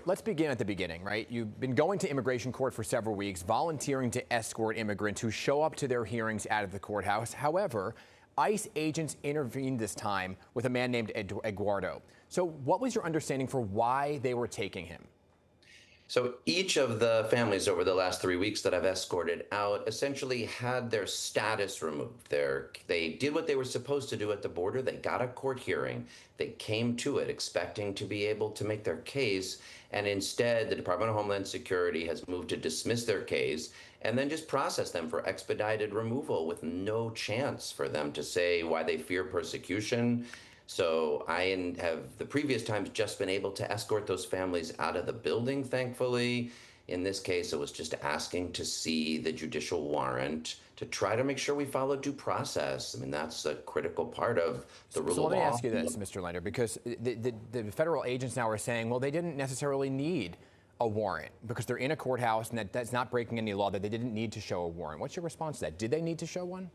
let's begin at the beginning, right? You've been going to immigration court for several weeks, volunteering to escort immigrants who show up to their hearings out of the courthouse. However, ICE agents intervened this time with a man named Eduardo. So what was your understanding for why they were taking him? So each of the families over the last 3 weeks that I've escorted out essentially had their status removed. They did what they were supposed to do at the border. They got a court hearing. They came to it expecting to be able to make their case. And instead, the Department of Homeland Security has moved to dismiss their case and then just process them for expedited removal with no chance for them to say why they fear persecution. So I have the previous times just been able to escort those families out of the building, thankfully. In this case, it was just asking to see the judicial warrant to try to make sure we follow due process. I mean, that's a critical part of the rule of law. So let me ask you this, Mr. Lender, because the federal agents now are saying, well, they didn't necessarily need a warrant because they're in a courthouse and that's not breaking any law, that they didn't need to show a warrant. What's your response to that? Did they need to show one?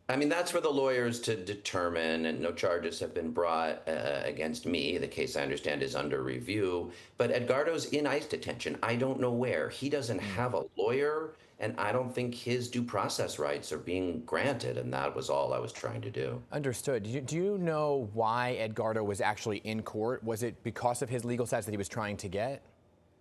I mean, that's for the lawyers to determine, and no charges have been brought against me. The case, I understand, is under review. But Edgardo's in ICE detention. I don't know where. He doesn't have a lawyer, and I don't think his due process rights are being granted, and that was all I was trying to do. Understood. Do you know why Edgardo was actually in court? Was it because of his legal status that he was trying to get?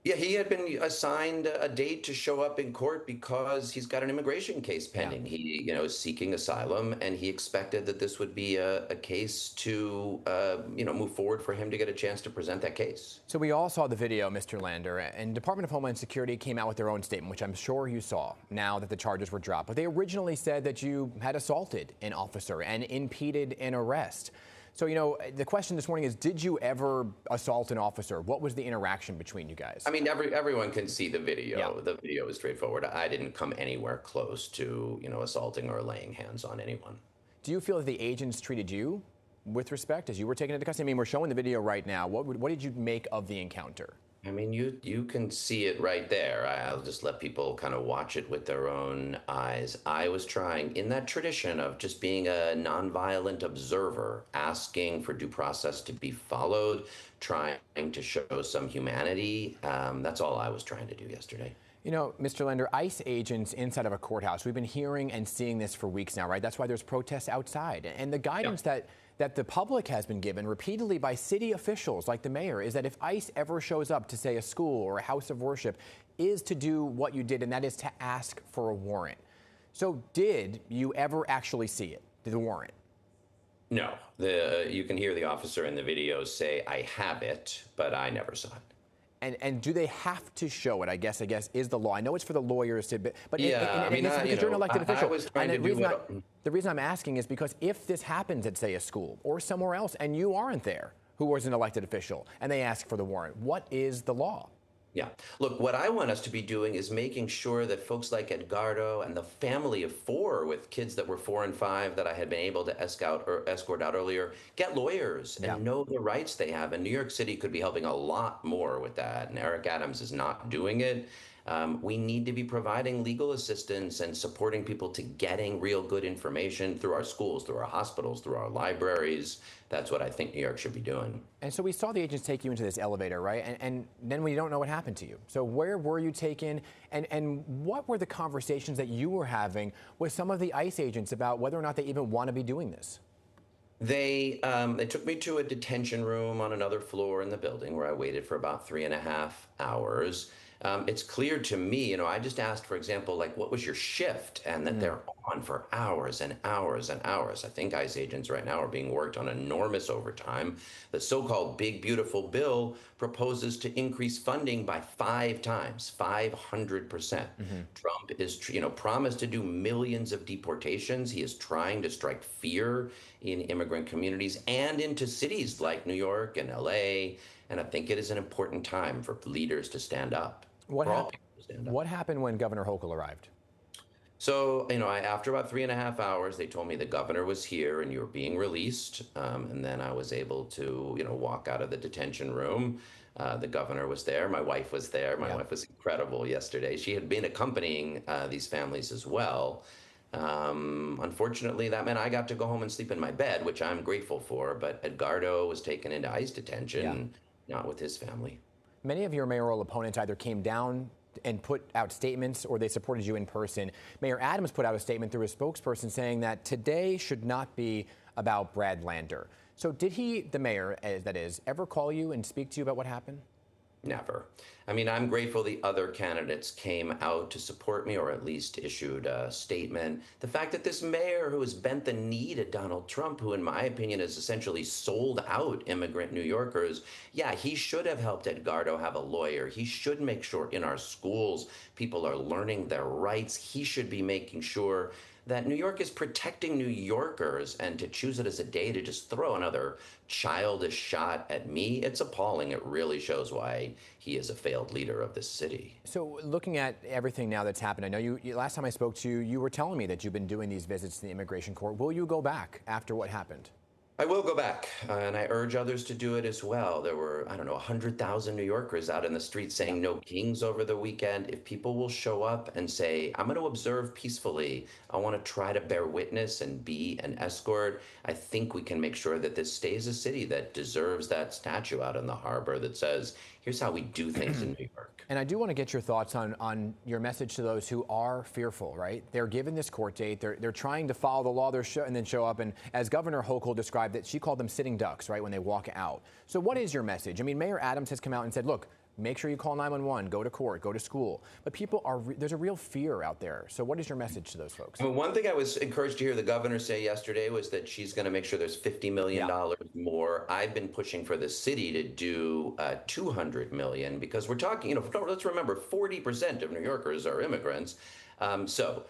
Yeah, he had been assigned a date to show up in court because he's got an immigration case pending. Yeah. He, is seeking asylum, and he expected that this would be a case to, move forward for him to get a chance to present that case. So we all saw the video, Mr. Lander, and Department of Homeland Security came out with their own statement, which I'm sure you saw now that the charges were dropped. But they originally said that you had assaulted an officer and impeded an arrest. So, the question this morning is, did you ever assault an officer? What was the interaction between you guys? I mean, everyone can see the video. Yeah. The video is straightforward. I didn't come anywhere close to, assaulting or laying hands on anyone. Do you feel that the agents treated you with respect as you were taken into custody? I mean, we're showing the video right now. What did you make of the encounter? I mean, you can see it right there. I'll just let people kind of watch it with their own eyes. I was trying, in that tradition of just being a nonviolent observer, asking for due process to be followed, trying to show some humanity. That's all I was trying to do yesterday. Mr. Lender, ICE agents inside of a courthouse, we've been hearing and seeing this for weeks now, right? That's why there's protests outside. And the guidance that the public has been given repeatedly by city officials like the mayor is that if ICE ever shows up to, say, a school or a house of worship, is to do what you did, and that is to ask for a warrant. So did you ever actually see it, the warrant? No. You can hear the officer in the video say, I have it, but I never saw it. And do they have to show it? I guess is the law. I know it's for the lawyers to, but yeah, because you're an elected official. The reason I'm asking is because if this happens at, say, a school or somewhere else, and you aren't there, who was an elected official, and they ask for the warrant, what is the law? Yeah. Look, what I want us to be doing is making sure that folks like Edgardo and the family of 4 with kids that were 4 and 5 that I had been able to escort out earlier get lawyers and know the rights they have. And New York City could be helping a lot more with that. And Eric Adams is not doing it. We need to be providing legal assistance and supporting people to getting real good information through our schools, through our hospitals, through our libraries. That's what I think New York should be doing. And so we saw the agents take you into this elevator, right? And then we don't know what happened to you. So where were you taken? And what were the conversations that you were having with some of the ICE agents about whether or not they even want to be doing this? They took me to a detention room on another floor in the building where I waited for about 3.5 hours. It's clear to me, I just asked, for example, like, what was your shift? And that they're on for hours and hours and hours. I think ICE agents right now are being worked on enormous overtime. The so-called Big Beautiful Bill proposes to increase funding by 5 times, 500%. Trump is, promised to do millions of deportations. He is trying to strike fear in immigrant communities and into cities like New York and LA. And I think it is an important time for leaders to stand up. What happened when Governor Hochul arrived? So, after about 3.5 hours, they told me the governor was here and you were being released. And then I was able to, walk out of the detention room. The governor was there. My wife was there. My wife was incredible yesterday. She had been accompanying these families as well. Unfortunately, that meant I got to go home and sleep in my bed, which I'm grateful for. But Edgardo was taken into ICE detention, not with his family. Many of your mayoral opponents either came down and put out statements or they supported you in person. Mayor Adams put out a statement through his spokesperson saying that today should not be about Brad Lander. So did he, the mayor, that is, ever call you and speak to you about what happened? Never. I mean, I'm grateful the other candidates came out to support me or at least issued a statement. The fact that this mayor who has bent the knee to Donald Trump, who in my opinion has essentially sold out immigrant New Yorkers, yeah, he should have helped Edgardo have a lawyer. He should make sure in our schools people are learning their rights. He should be making sure that New York is protecting New Yorkers, and to choose it as a day to just throw another childish shot at me, it's appalling. It really shows why he is a failed leader of this city. So looking at everything now that's happened, I know you last time I spoke to you, you were telling me that you've been doing these visits to the immigration court. Will you go back after what happened? I will go back, and I urge others to do it as well. There were, I don't know, 100,000 New Yorkers out in the streets saying no kings over the weekend. If people will show up and say, I'm going to observe peacefully, I want to try to bear witness and be an escort, I think we can make sure that this stays a city that deserves that statue out in the harbor that says, here's how we do things in New York. And I do want to get your thoughts on your message to those who are fearful, right? They're given this court date. They're trying to follow the law and then show up. And as Governor Hochul described it, she called them sitting ducks, right, when they walk out. So what is your message? I mean, Mayor Adams has come out and said, look, make sure you call 911, go to court, go to school. But people there's a real fear out there. So what is your message to those folks? Well, one thing I was encouraged to hear the governor say yesterday was that she's going to make sure there's $50 million more. I've been pushing for the city to do $200 million because we're talking, let's remember 40% of New Yorkers are immigrants. So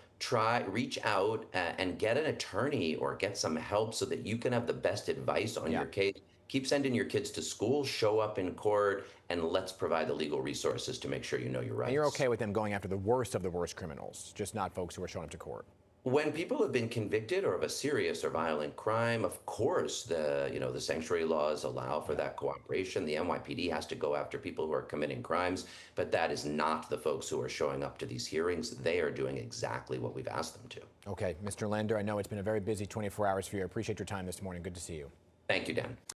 reach out and get an attorney or get some help so that you can have the best advice on your case. Keep sending your kids to school, show up in court, and let's provide the legal resources to make sure you know your rights. And you're okay with them going after the worst of the worst criminals, just not folks who are showing up to court? When people have been convicted or of a serious or violent crime, of course, the sanctuary laws allow for that cooperation. The NYPD has to go after people who are committing crimes, but that is not the folks who are showing up to these hearings. They are doing exactly what we've asked them to. Okay, Mr. Lander, I know it's been a very busy 24 hours for you. I appreciate your time this morning. Good to see you. Thank you, Dan.